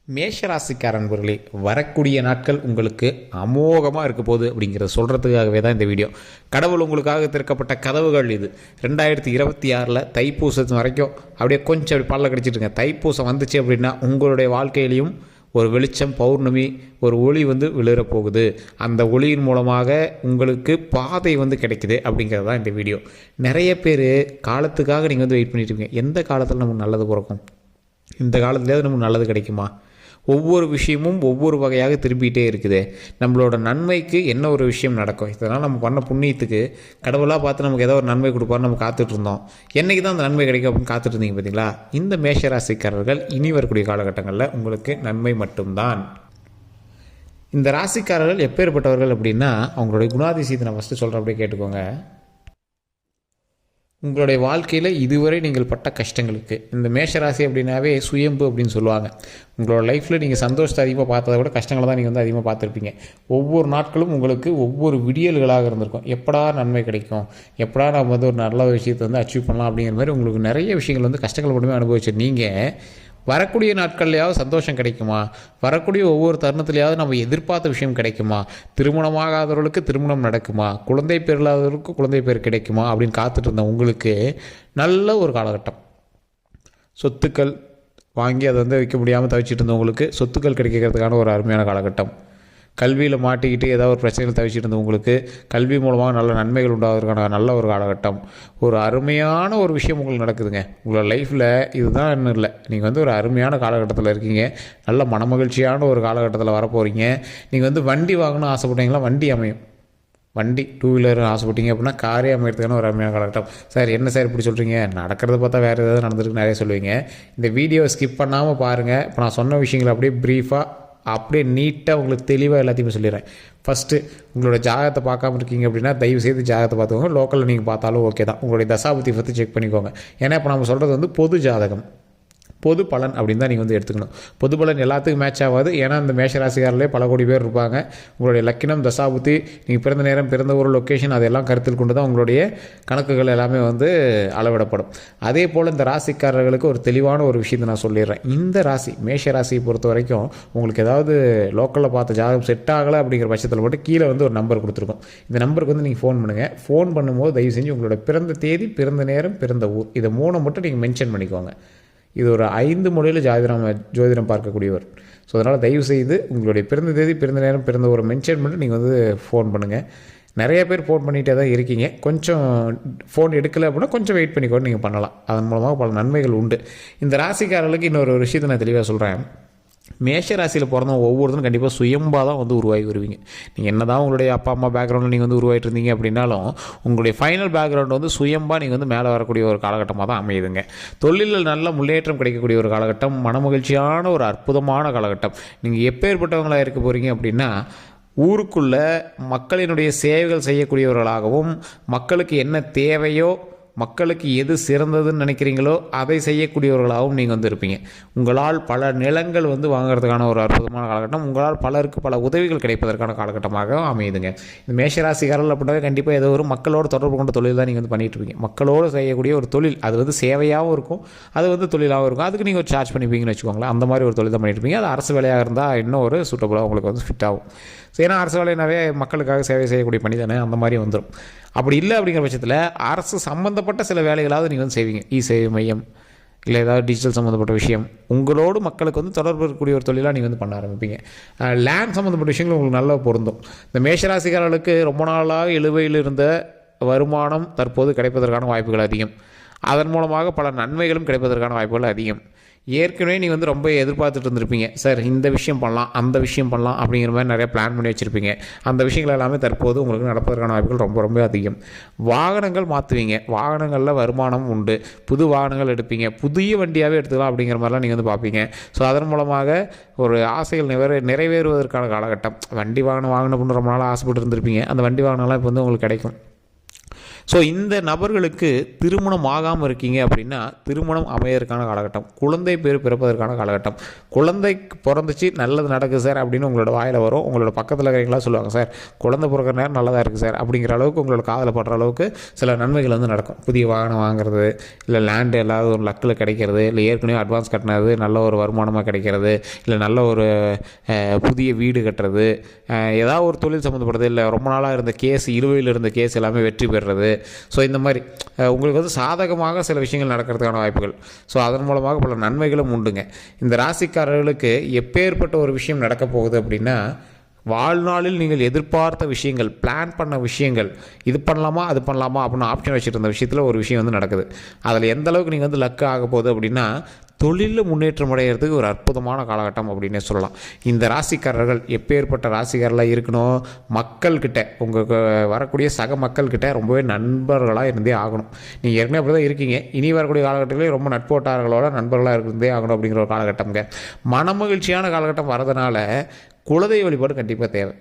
மேஷராசிக்கார நண்பர்களே, வரக்கூடிய நாட்கள் உங்களுக்கு அமோகமாக இருக்க போகுது அப்படிங்கிறத சொல்கிறதுக்காகவே தான் இந்த வீடியோ. கடவுள் உங்களுக்காக திறக்கப்பட்ட கதவுகள் இது. 2026 தைப்பூசத்து வரைக்கும் அப்படியே கொஞ்சம் அப்படி பல்ல கடிச்சிட்டுங்க. தைப்பூசம் வந்துச்சு அப்படின்னா உங்களுடைய வாழ்க்கையிலையும் ஒரு வெளிச்சம், பௌர்ணமி, ஒரு ஒளி விழுறப்போகுது. அந்த ஒளியின் மூலமாக உங்களுக்கு பாதை கிடைக்குது அப்படிங்கிறது தான் இந்த வீடியோ. நிறைய பேர் காலத்துக்காக நீங்கள் வெயிட் பண்ணிட்டு இருக்கீங்க. எந்த காலத்தில் நமக்கு நல்லது பிறக்கும், இந்த காலத்துலேயாவது நமக்கு நல்லது கிடைக்குமா? ஒவ்வொரு விஷயமும் ஒவ்வொரு வகையாக திரும்பிகிட்டே இருக்குது. நம்மளோட நன்மைக்கு என்ன ஒரு விஷயம் நடக்கும், இதனால் நம்ம பண்ண புண்ணியத்துக்கு கடவுளாக பார்த்து நமக்கு ஏதோ ஒரு நன்மை கொடுப்பாரு, நம்ம காத்துட்ருந்தோம். என்றைக்கு தான் அந்த நன்மை கிடைக்கும் அப்படின்னு காத்துட்டு இருந்தீங்க பார்த்தீங்களா? இந்த மேஷராசிக்காரர்கள் இனி வரக்கூடிய காலகட்டங்களில் உங்களுக்கு நன்மை மட்டும்தான். இந்த ராசிக்காரர்கள் எப்பேற்பட்டவர்கள் அப்படின்னா, அவங்களுடைய குணாதிசயத்தை நான் ஃபஸ்ட்டு சொல்கிறேன், அப்படியே கேட்டுக்கோங்க. உங்களுடைய வாழ்க்கையில் இதுவரை நீங்கள் பட்ட கஷ்டங்களுக்கு, இந்த மேஷராசி அப்படின்னாவே சுயம்பு அப்படின்னு சொல்லுவாங்க. உங்களோட லைஃப்பில் நீங்கள் சந்தோஷத்தை அதிகமாக பார்த்ததை விட கஷ்டங்களை தான் நீங்கள் அதிகமாக பார்த்துருப்பீங்க. ஒவ்வொரு நாட்களும் உங்களுக்கு ஒவ்வொரு விடியல்களாக இருந்திருக்கும். எப்படா நன்மை கிடைக்கும், எப்படா நம்ம ஒரு நல்ல விஷயத்தை அச்சீவ் பண்ணலாம் அப்படிங்கிற மாதிரி உங்களுக்கு நிறைய விஷயங்கள் கஷ்டங்கள் மட்டுமே அனுபவிச்சு நீங்கள் வரக்கூடிய நாட்கள்லையாவது சந்தோஷம் கிடைக்குமா, வரக்கூடிய ஒவ்வொரு தருணத்துலையாவது நம்ம எதிர்பார்த்த விஷயம் கிடைக்குமா, திருமணமாகாதவர்களுக்கு திருமணம் நடக்குமா, குழந்தை பேர் இல்லாதவர்களுக்கு குழந்தை பேர் கிடைக்குமா அப்படின்னு காத்துட்டு இருந்த உங்களுக்கு நல்ல ஒரு காலகட்டம். சொத்துக்கள் வாங்கி அதை வைக்க முடியாமல் தவிச்சிட்டு இருந்தவங்களுக்கு சொத்துக்கள் கிடைக்கிறதுக்கான ஒரு அருமையான காலகட்டம். கல்வியில் மாட்டிக்கிட்டு ஏதாவது ஒரு பிரச்சனைகள் தவிச்சிட்டு இருந்தவங்களுக்கு கல்வி மூலமாக நல்ல நன்மைகள் உண்டாவதற்கான நல்ல ஒரு காலகட்டம். ஒரு அருமையான ஒரு விஷயம் உங்களுக்கு நடக்குதுங்க. உங்களோட லைஃப்பில் இதுதான் இன்னும் இல்லை, நீங்கள் ஒரு அருமையான காலகட்டத்தில் இருக்கீங்க. நல்ல மனமகிழ்ச்சியான ஒரு காலகட்டத்தில் வரப்போகிறீங்க. நீங்கள் வண்டி வாங்கணும்னு ஆசைப்பட்டீங்களா, வண்டி அமையும். வண்டி டூ வீலர் ஆசைப்பட்டீங்க அப்படின்னா காரே அமைக்கிறதுக்கான ஒரு அருமையான காலகட்டம். சார் என்ன சார் இப்படி சொல்கிறீங்க, நடக்கிறத பார்த்தா வேறு ஏதாவது நடந்திருக்கு நிறைய சொல்லுவீங்க. இந்த வீடியோ ஸ்கிப் பண்ணாமல் பாருங்கள். இப்போ நான் சொன்ன விஷயங்களை அப்படியே ப்ரீஃபாக அப்படியே நீட்டாக உங்களுக்கு தெளிவாக எல்லாத்தையுமே சொல்லிடுறேன். ஃபஸ்ட்டு உங்களோட ஜாதகத்தை பார்க்காம இருக்கீங்க அப்படின்னா தயவுசெய்து ஜாதகத்தை பார்த்துக்கோங்க. லோக்கலில் நீங்கள் பார்த்தாலும் ஓகே தான். உங்களுடைய தசாபுத்தி பற்றி செக் பண்ணிக்கோங்க. ஏன்னா இப்போ நம்ம சொல்கிறது பொது ஜாதகம், பொது பலன் அப்படின்னு தான் நீங்கள் எடுத்துக்கணும். பொது பலன் எல்லாத்துக்கும் மேட்ச் ஆகாது. ஏன்னா இந்த மேஷராசிக்காரிலே பல கோடி பேர் இருப்பாங்க. உங்களுடைய லக்கினம், தசாபுத்தி, நீங்கள் பிறந்த நேரம், பிறந்த ஒரு லொக்கேஷன், அதெல்லாம் கருத்தில் கொண்டு தான் உங்களுடைய கணக்குகள் எல்லாமே அளவிடப்படும். அதே போல் இந்த ராசிக்காரர்களுக்கு ஒரு தெளிவான ஒரு விஷயத்தை நான் சொல்லிடுறேன். இந்த ராசி மேஷராசியை பொறுத்த வரைக்கும் உங்களுக்கு ஏதாவது லோக்கலில் பார்த்த ஜாதகம் செட் ஆகலை அப்படிங்கிற பட்சத்தில் மட்டும் கீழே ஒரு நம்பர் கொடுத்துருக்கோம். இந்த நம்பருக்கு நீங்கள் ஃபோன் பண்ணுங்கள். ஃபோன் பண்ணும்போது தயவு செஞ்சு உங்களோட பிறந்த தேதி, பிறந்த நேரம், பிறந்த ஊர், இதை 3 மட்டும் நீங்கள் மென்ஷன் பண்ணிக்கோங்க. இது ஒரு 5 மொழியில் ஜோதிடம் பார்க்கக்கூடியவர். ஸோ அதனால் தயவுசெய்து உங்களுடைய பிறந்த தேதி, பிறந்த நேரம், பிறந்த ஒரு மென்ஷன் பண்ணி நீங்கள் ஃபோன் பண்ணுங்கள். நிறைய பேர் ஃபோன் பண்ணிகிட்டே தான் இருக்கீங்க. கொஞ்சம் ஃபோன் எடுக்கலை அப்படின்னா கொஞ்சம் வெயிட் பண்ணிக்கோன்னு நீங்கள் பண்ணலாம். அதன் மூலமாக பல நன்மைகள் உண்டு. இந்த ராசிக்காரர்களுக்கு இன்னொரு விஷயத்தை நான் தெளிவாக சொல்கிறேன். மேஷ ராசியில் பிறந்தவங்க ஒவ்வொருத்தரும் கண்டிப்பாக சுயம்பாக தான் உருவாகி வருவீங்க. நீங்கள் என்ன தான் உங்களுடைய அப்பா அம்மா பேக்ரவுண்டில் நீங்கள் உருவாகிட்டு இருந்தீங்க அப்படின்னாலும் உங்களுடைய ஃபைனல் பேக்ரவுண்டு சுயம்பாக நீங்கள் மேலே வரக்கூடிய ஒரு காலகட்டமாக தான் அமையுதுங்க. தொழிலில் நல்ல முன்னேற்றம் கிடைக்கக்கூடிய ஒரு காலகட்டம், மனமகிழ்ச்சியான ஒரு அற்புதமான காலகட்டம். நீங்கள் எப்பேற்பட்டவங்களாக இருக்க போகிறீங்க அப்படின்னா, ஊருக்குள்ளே மக்களினுடைய சேவைகள் செய்யக்கூடியவர்களாகவும், மக்களுக்கு என்ன தேவையோ, மக்களுக்கு எது சிறந்ததுன்னு நினைக்கிறீங்களோ அதை செய்யக்கூடியவர்களாகவும் நீங்கள் இருப்பீங்க. உங்களால் பல நிலங்கள் வாங்கிறதுக்கான ஒரு அற்புதமான காலகட்டம். உங்களால் பலருக்கு பல உதவிகள் கிடைப்பதற்கான காலகட்டமாக அமையுதுங்க. இந்த மேஷராசிக்காரர்கள் அப்படின்னாவே கண்டிப்பாக ஏதோ ஒரு மக்களோட தொடர்பு கொண்ட தொழில் தான் நீங்கள் பண்ணிகிட்டு இருப்பீங்க. மக்களோடு செய்யக்கூடிய ஒரு தொழில், அது சேவையாகவும் இருக்கும், அது தொழிலாகவும் இருக்கும். அதுக்கு நீங்கள் ஒரு சார்ஜ் பண்ணிப்பீங்கன்னு வச்சுக்கோங்களேன். அந்த மாதிரி ஒரு தொழில் தான் பண்ணிட்டு இருப்பீங்க. அது அரசு வேலையாக இருந்தால் இன்னும் ஒரு சூட்டபுளாக உங்களுக்கு ஃபிட் ஆகும். ஏன்னா அரசு வேலையினாவே மக்களுக்காக சேவை செய்யக்கூடிய பணி தானே, அந்த மாதிரி வந்துடும். அப்படி இல்லை அப்படிங்கிற பட்சத்தில் அரசு சம்மந்தப்பட்ட சில வேலைகளாவது நீங்கள் செய்வீங்க. சேவை மையம் இல்லை ஏதாவது டிஜிட்டல் சம்மந்தப்பட்ட விஷயம், உங்களோடு மக்களுக்கு தொடர்பு இருக்கக்கூடிய ஒரு தொழிலாக நீங்கள் பண்ண ஆரம்பிப்பீங்க. லேண்ட் சம்மந்தப்பட்ட விஷயங்கள் உங்களுக்கு நல்லா பொருந்தும். இந்த மேஷராசிக்காரர்களுக்கு ரொம்ப நாளாக இழுவையில் இருந்த வருமானம் தற்போது கிடைப்பதற்கான வாய்ப்புகள் அதிகம். அதன் மூலமாக பல நன்மைகளும் கிடைப்பதற்கான வாய்ப்புகள் அதிகம். ஏற்கனவே நீங்கள் ரொம்ப எதிர்பார்த்துட்டு இருந்திருப்பீங்க, சார் இந்த விஷயம் பண்ணலாம், அந்த விஷயம் பண்ணலாம் அப்படிங்கிற மாதிரி நிறைய பிளான் பண்ணி வச்சுருப்பீங்க. அந்த விஷயங்கள் எல்லாமே தற்போது உங்களுக்கு நடப்பதற்கான வாய்ப்புகள் ரொம்ப ரொம்ப அதிகம். வாகனங்கள் மாற்றுவீங்க, வாகனங்களில் வருமானம் உண்டு, புது வாகனங்கள் எடுப்பீங்க, புதிய வண்டியாகவே எடுத்துக்கலாம் அப்படிங்கிற மாதிரிலாம் நீங்கள் பார்ப்பீங்க. ஸோ அதன் மூலமாக ஒரு ஆசைகள் நிறைவேறுவதற்கான காலகட்டம். வண்டி வாகனம் வாங்கணும் அப்படின்னு ரொம்ப நாள் ஆசைப்பட்டு இருந்திருப்பீங்க. அந்த வண்டி வாகனம்லாம் இப்போ உங்களுக்கு கிடைக்கும். ஸோ இந்த நபர்களுக்கு திருமணம் ஆகாமல் இருக்கீங்க அப்படின்னா திருமணம் அமையறதுக்கான காலகட்டம், குழந்தை பேர் பிறப்பதற்கான காலகட்டம். குழந்தைக்கு பிறந்துச்சு நல்லது நடக்குது சார் அப்படின்னு உங்களோட வாயில் வரும். உங்களோட பக்கத்தில் இருக்கிறீங்களா சொல்லுவாங்க, சார் குழந்தை பிறக்கிற நேரம் நல்லதாக இருக்குது சார் அப்படிங்கிற அளவுக்கு உங்களோட காதில் படுற அளவுக்கு சில நன்மைகள் வந்து நடக்கும். புதிய வாகனம் வாங்குறது, இல்லை லேண்டு எல்லாவது ஒரு லக்கில் கிடைக்கிறது, இல்லை ஏற்கனவே அட்வான்ஸ் கட்டினது நல்ல ஒரு வருமானமாக கிடைக்கிறது, இல்லை நல்ல ஒரு புதிய வீடு கட்டுறது, ஏதாவது ஒரு தொழில் சம்மந்தப்படுறது, இல்லை ரொம்ப நாளாக இருந்த கேஸ், இழுவையில் இருந்த கேஸ் எல்லாமே வெற்றி பெறுறது. ஸோ இந்த மாதிரி உங்களுக்கு வந்து சாதகமாக சில விஷயங்கள் நடக்கிறதுக்கான வாய்ப்புகள். ஸோ அதன் மூலமாக பல நன்மைகளும் உண்டுங்க. இந்த ராசிக்காரர்களுக்கு எப்பேற்பட்ட ஒரு விஷயம் நடக்க போகுது அப்படின்னா, வாழ்நாளில் நீங்கள் எதிர்பார்த்த விஷயங்கள், பிளான் பண்ண விஷயங்கள், இது பண்ணலாமா அது பண்ணலாமா அப்படின்னு ஆப்ஷன் வச்சுட்டு இருந்த விஷயத்தில் ஒரு விஷயம் வந்து நடக்குது. அதில் எந்த அளவுக்கு நீங்கள் வந்து லக்கு ஆக போகுது அப்படின்னா, தொழிலில் முன்னேற்றம் அடைகிறதுக்கு ஒரு அற்புதமான காலகட்டம் அப்படின்னே சொல்லலாம். இந்த ராசிக்காரர்கள் எப்பேற்பட்ட ராசிக்காரர்களாக இருக்கணும், மக்கள்கிட்ட உங்களுக்கு வரக்கூடிய சக மக்கள்கிட்ட ரொம்பவே நண்பர்களாக இருந்தே ஆகணும். நீங்கள் ஏற்கனவே அப்படி தான் இருக்கீங்க, இனி வரக்கூடிய காலகட்டத்திலே ரொம்ப நட்போட்டார்களோட நண்பர்களாக இருந்தே ஆகணும் அப்படிங்கிற ஒரு காலகட்டம்ங்க. மனமகிழ்ச்சியான காலகட்டம் வரதுனால குலதெய்வ வழிபாடு கண்டிப்பாக தேவை.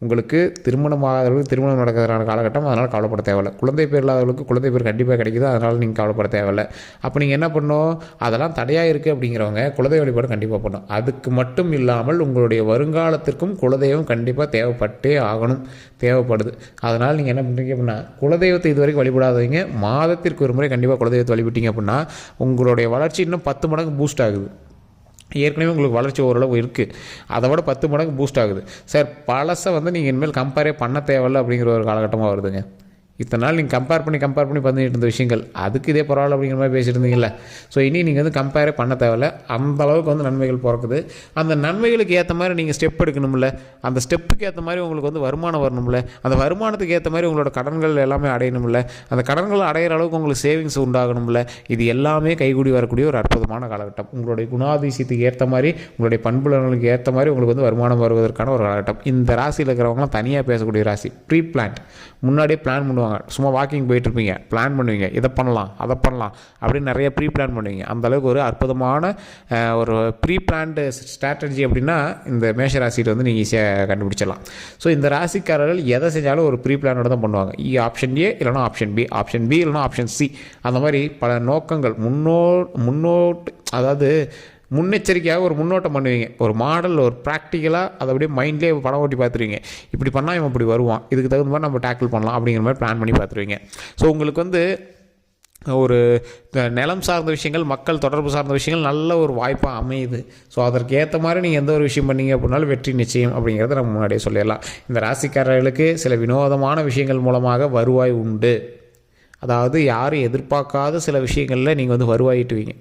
உங்களுக்கு திருமணமாகிறவர்களுக்கு திருமணம் நடக்கிறதுக்கான காலகட்டம், அதனால் கவலைப்பட தேவையில்லை. குழந்தை பேர் இல்லாதவர்களுக்கு குழந்தை பேர் கண்டிப்பாக கிடைக்குது, அதனால் நீங்கள் கவலைப்பட தேவையில்லை. அப்போ நீங்கள் என்ன பண்ணணும், அதெல்லாம் தடையாக இருக்குது அப்படிங்கிறவங்க குலதெய்வ வழிபாடு கண்டிப்பாக பண்ணணும். அதுக்கு மட்டும் இல்லாமல் உங்களுடைய வருங்காலத்திற்கும் குலதெய்வம் கண்டிப்பாக தேவைப்பட்டே ஆகணும், தேவைப்படுது. அதனால் நீங்கள் என்ன பண்ணுறீங்க அப்படின்னா, குலதெய்வத்தை இது வரைக்கும் வழிபடாதீங்க, மாதத்திற்கு ஒரு முறை கண்டிப்பாக குலதெய்வத்தை வழிபட்டீங்க அப்படின்னா உங்களுடைய வளர்ச்சி இன்னும் 10 மடங்கு பூஸ்ட் ஆகுது. ஏற்கனவே உங்களுக்கு வளர்ச்சி ஓரளவு இருக்குது, அதை விட 10 மடங்கு பூஸ்ட் ஆகுது. சார் பழசை வந்து நீங்கள் இனிமேல் கம்பேரே பண்ண தேவையில்லை அப்படிங்கிற ஒரு காலகட்டமாக வருதுங்க. இத்தனை நாள் நீங்கள் கம்பேர் பண்ணி பண்ணிட்டு இருந்த விஷயங்கள் அதுக்கு இதே பரவாயில்ல அப்படிங்கிற மாதிரி பேசிட்டு இருந்தீங்களே. ஸோ இனி நீங்கள் வந்து கம்பேரே பண்ண தேவையில்ல, அந்த அளவுக்கு வந்து நன்மைகள் பிறக்குது. அந்த நன்மைகளுக்கு ஏற்ற மாதிரி நீங்கள் ஸ்டெப் எடுக்கணும்ல, அந்த ஸ்டெப்புக்கு ஏற்ற மாதிரி உங்களுக்கு வந்து வருமானம் வரணும்ல, அந்த வருமானத்துக்கு ஏற்ற மாதிரி உங்களோட கடன்கள் எல்லாமே அடையணும்ல, அந்த கடன்கள் அடையிற அளவுக்கு உங்களுக்கு சேவிங்ஸ் உண்டாகணும்ல. இது எல்லாமே கைகூடி வரக்கூடிய ஒரு அற்புதமான காலகட்டம். உங்களுடைய குணாதிசயத்துக்கு ஏற்ற மாதிரி, உங்களுடைய பண்புலங்களுக்கு ஏற்ற மாதிரி உங்களுக்கு வந்து வருமானம் வருவதற்கான ஒரு காலகட்டம். இந்த ராசியில் இருக்கிறவங்களாம் தனியாக பேசக்கூடிய ராசி. ப்ரீ பிளான், முன்னாடியே பிளான் பண்ணுவாங்க. சும்மா வாக்கிங் போயிட்டுருப்பீங்க, பிளான் பண்ணுவீங்க, இதை பண்ணலாம் அதை பண்ணலாம் அப்படின்னு நிறைய ப்ரீ பிளான் பண்ணுவீங்க. அந்தளவுக்கு ஒரு அற்புதமான ஒரு ப்ரீ பிளான்டு ஸ்ட்ராட்டஜி அப்படின்னா இந்த மேஷ ராசியில் வந்து நீங்கள் ஈஸியாக கண்டுபிடிச்சிடலாம். ஸோ இந்த ராசிக்காரர்கள் எதை செஞ்சாலும் ஒரு ப்ரீ பிளானோட தான் பண்ணுவாங்க. ஆப்ஷன் ஏ இல்லைனா ஆப்ஷன் பி, ஆப்ஷன் பி இல்லைனா ஆப்ஷன் சி, அந்த மாதிரி பல நோக்கங்கள் முன்னோட்டு, அதாவது முன்னெச்சரிக்கையாக ஒரு முன்னோட்டம் பண்ணுவீங்க. ஒரு மாடல், ஒரு ப்ராக்டிக்கலாக அதை அப்படியே மைண்ட்லேயே படம் ஓட்டி பார்த்துருவீங்க. இப்படி பண்ணால் இவன் இப்படி வருவான், இதுக்கு தகுந்த மாதிரி நம்ம டேக்கிள் பண்ணலாம் அப்படிங்கிற மாதிரி பிளான் பண்ணி பார்த்துருவீங்க. ஸோ உங்களுக்கு வந்து ஒரு நிலம் சார்ந்த விஷயங்கள், மக்கள் தொடர்பு சார்ந்த விஷயங்கள் நல்ல ஒரு வாய்ப்பாக அமையுது. ஸோ அதற்கு ஏற்ற மாதிரி நீங்கள் எந்த ஒரு விஷயம் பண்ணீங்க அப்படின்னாலும் வெற்றி நிச்சயம் அப்படிங்கிறத நம்ம முன்னாடியே சொல்லிடலாம். இந்த ராசிக்காரர்களுக்கு சில வினோதமான விஷயங்கள் மூலமாக வருவாய் உண்டு. அதாவது யாரும் எதிர்பார்க்காத சில விஷயங்களில் நீங்கள் வந்து வருவாயிட்டுவீங்க.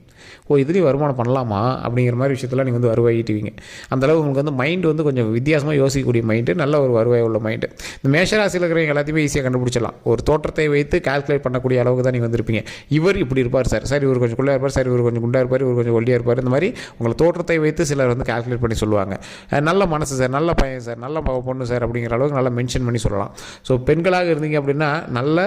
இதுலேயும் வருமானம் பண்ணலாமா அப்படிங்கிற மாதிரி விஷயத்தில் நீங்கள் வந்து வருவாயிட்டுவீங்க. அந்தளவு உங்களுக்கு வந்து மைண்டு வந்து கொஞ்சம் வித்தியாசமாக யோசிக்கக்கூடிய மைண்டு, நல்ல ஒரு வருவாய் உள்ள மைண்டு. இந்த மேஷராசியில் இருக்கிறவங்க எல்லாத்தையுமே ஈஸியாக கண்டுபிடிச்சிடலாம். ஒரு தோற்றத்தை வைத்து கால்குலேட் பண்ணக்கூடிய அளவுக்கு தான் நீங்கள் வந்துருப்பீங்க. இவர் இப்படி இருப்பார் சார், சார் இவர் கொஞ்சம் குள்ளா இருப்பார், சார் இவர் கொஞ்சம் குண்டா இருப்பார், இவர் கொஞ்சம் ஒல்லியாக இருப்பார், இந்த மாதிரி உங்களை தோற்றத்தை வைத்து சிலர் வந்து கால்குலேட் பண்ணி சொல்லுவாங்க. நல்ல மனசு சார், நல்ல பையன் சார், நல்ல பொண்ணு சார் அப்படிங்கிற அளவுக்கு நல்லா மென்ஷன் பண்ணி சொல்லலாம். ஸோ பெண்களாக இருந்தீங்க அப்படின்னா நல்ல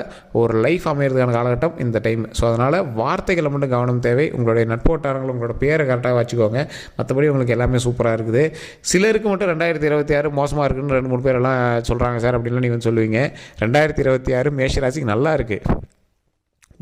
ஒரு லைஃப் அமைகிறதுக்கான காலகட்டம் இந்த டைம். ஸோ அதனால் வார்த்தைகளை மட்டும் கவனம் தேவை. உங்களுடைய நட்போட்டாரங்களும் உங்களோட பேரை கரெக்டாக வச்சுக்கோங்க. மற்றபடி உங்களுக்கு எல்லாமே சூப்பராக இருக்குது. சிலருக்கு மட்டும் 2026 மோசமாக இருக்குன்னு 2-3 பேரெல்லாம் சொல்கிறாங்க சார் அப்படின்லாம் நீங்கள் சொல்லுவீங்க. 2026 மேஷராசிக்கு நல்லா இருக்குது.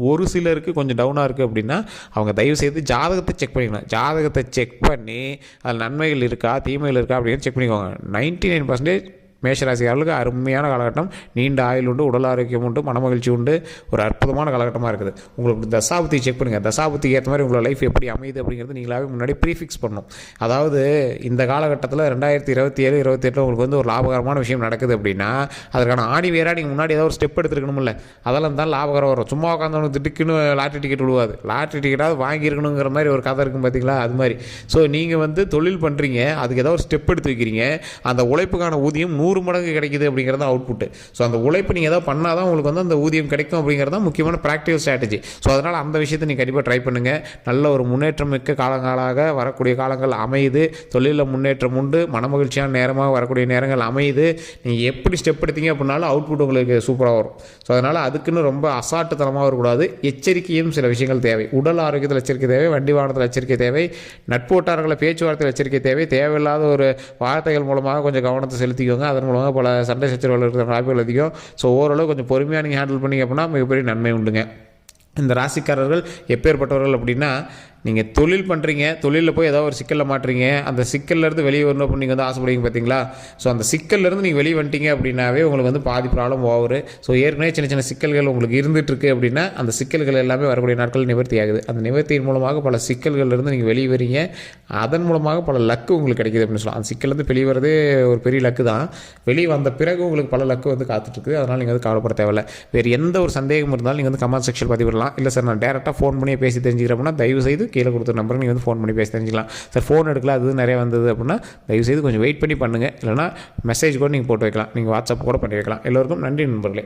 ஒரு சிலருக்கு கொஞ்சம் டவுனாக இருக்குது அப்படின்னா அவங்க தயவுசெய்து ஜாதகத்தை செக் பண்ணிக்கணும். ஜாதகத்தை செக் பண்ணி அதில் நன்மைகள் இருக்கா தீமைகள் இருக்கா அப்படின்னு செக் பண்ணிக்கோங்க. 99% மேஷராசிக்காரர்களுக்கு அருமையான காலகட்டம். நீண்ட ஆயுள் உண்டு, உடல் ஆரோக்கியம் உண்டு, மனமகிழ்ச்சி உண்டு, ஒரு அற்புதமான காலகட்டமாக இருக்குது. உங்களுக்கு தசாபுத்தி செக் பண்ணுங்கள். தசாபுத்திக்கு ஏற்ற மாதிரி உங்களோட லைஃப் எப்படி அமையுது அப்படிங்கிறது நீங்களாவே முன்னாடி ப்ரீஃபிக்ஸ் பண்ணணும். அதாவது இந்த காலகட்டத்தில் 2027, 28 உங்களுக்கு வந்து ஒரு லாபகரமான விஷயம் நடக்குது அப்படின்னா அதற்கான ஆணி வேறாக நீங்கள் முன்னாடி ஏதாவது ஒரு ஸ்டெப் எடுத்துருக்கணும்ல. அதெல்லாம் தான் லாபகரம் வரும். சும்மா உட்காந்தவனுக்கு திட்டுக்குன்னு லாட்ரி டிக்கெட் விழுவாது. லாட்ரி டிக்கெட்டாவது வாங்கியிருக்கணுங்கிற மாதிரி ஒரு கதை இருக்கும் பார்த்தீங்களா, அது மாதிரி. ஸோ நீங்கள் வந்து தொழில் பண்ணுறீங்க, அதுக்கு ஏதாவது ஒரு ஸ்டெப் எடுத்து வைக்கிறீங்க, அந்த உழைப்புக்கான ஊதியம் 100 மடங்கு கிடைக்குது அப்படிங்கிறது அவுட்புட். ஸோ அந்த உழைப்பு நீங்கள் ஏதாவது பண்ணால் தான் உங்களுக்கு வந்து அந்த ஊதியம் கிடைக்கும் அப்படிங்கிறது தான் முக்கியமான ப்ராக்டிகல் ஸ்ட்ராட்டஜி. ஸோ அதனால் அந்த விஷயத்தை நீங்கள் கண்டிப்பாக ட்ரை பண்ணுங்கள். நல்ல ஒரு முன்னேற்றம் மிக்க காலங்களாக வரக்கூடிய காலங்கள் அமையுது. தொழிலில் முன்னேற்றம் உண்டு, மனமகிழ்ச்சியான நேரமாக வரக்கூடிய நேரங்கள் அமையுது. நீங்கள் எப்படி ஸ்டெப் எடுத்தீங்க அப்படின்னாலும் அவுட்புட் உங்களுக்கு சூப்பராக வரும். ஸோ அதனால் அதுக்குன்னு ரொம்ப அசாட்டுத்தனமாக வரக்கூடாது. எச்சரிக்கையும் சில விஷயங்கள் தேவை. உடல் ஆரோக்கியத்தில் எச்சரிக்கை தேவை, வண்டி வாகனத்தில் எச்சரிக்கை தேவை, நட்போட்டாரங்களை பேச்சுவார்த்தையில் எச்சரிக்கை தேவை. தேவையில்லாத ஒரு வார்த்தைகள் மூலமாக கொஞ்சம் கவனத்தை செலுத்திக்கோங்க. அதன் மூலமாக பல சண்டை சச்சரவுகள் இருக்கிற வாய்ப்புகள் அதிகம். ஸோ ஓரளவு கொஞ்சம் பொறுமையாக நீங்கள் ஹேண்டில் பண்ணிங்க அப்படின்னா மிகப்பெரிய நன்மை உண்டுங்க. இந்த ராசிக்காரர்கள் எப்பேற்பட்டவர்கள் அப்படின்னா, நீங்கள் தொழில் பண்ணுறீங்க, தொழிலில் போய் ஏதாவது ஒரு சிக்கலில் மாட்டுறீங்க, அந்த சிக்கல்லேருந்து வெளியே வரணும் அப்படின்னு நீங்கள் வந்து ஆசைப்படுவீங்க பார்த்தீங்களா? ஸோ அந்த சிக்கல்லேருந்து நீங்கள் வெளியே வந்துட்டீங்க அப்படின்னாவே உங்களுக்கு வந்து பாதி ப்ராப்ளம் ஓவரு. ஸோ ஏற்கனவே சின்ன சின்ன சிக்கல்கள் உங்களுக்கு இருந்துகிட்ருக்கு அப்படின்னா அந்த சிக்கல்கள் எல்லாமே வரக்கூடிய நாட்கள் நிவர்த்தி ஆகுது. அந்த நிவர்த்தியின் மூலமாக பல சிக்கல்கள்லேருந்து நீங்கள் வெளியே வரீங்க. அதன் மூலமாக பல லக்கு உங்களுக்கு கிடைக்கிது அப்படின்னு சொல்லலாம். அந்த சிக்கல்லேருந்து வெளியே வரதே ஒரு பெரிய லக்கு தான். வெளியே வந்த பிறகு உங்களுக்கு பல லக்கு வந்து காத்துட்ருக்கு. அதனால் நீங்கள் வந்து கவலைப்பட தேவையில்லை. வேறு எந்த ஒரு சந்தேகம் இருந்தாலும் நீங்கள் வந்து கமெண்ட் செக்ஷன் பதிவிடலாம். இல்லை சார் நான் டேரெக்டாக ஃபோன் பண்ணி பேசி தெரிஞ்சுக்கிறேன்னா தயவு செய்து கீழே கொடுத்த நம்பருக்கு நீங்கள் வந்து ஃபோன் பண்ணி பேசி தெரிஞ்சுக்கலாம். சார் ஃபோன் எடுக்கல அது நிறைய வந்தது அப்படின்னா தயவுசெய்து கொஞ்சம் வெயிட் பண்ணி பண்ணுங்கள். இல்லைனா மெசேஜ் கூட நீங்கள் போட்டு வைக்கலாம். நீங்கள் வாட்ஸ்அப் கூட பண்ணி வைக்கலாம். எல்லோருக்கும் நன்றி நண்பர்களே.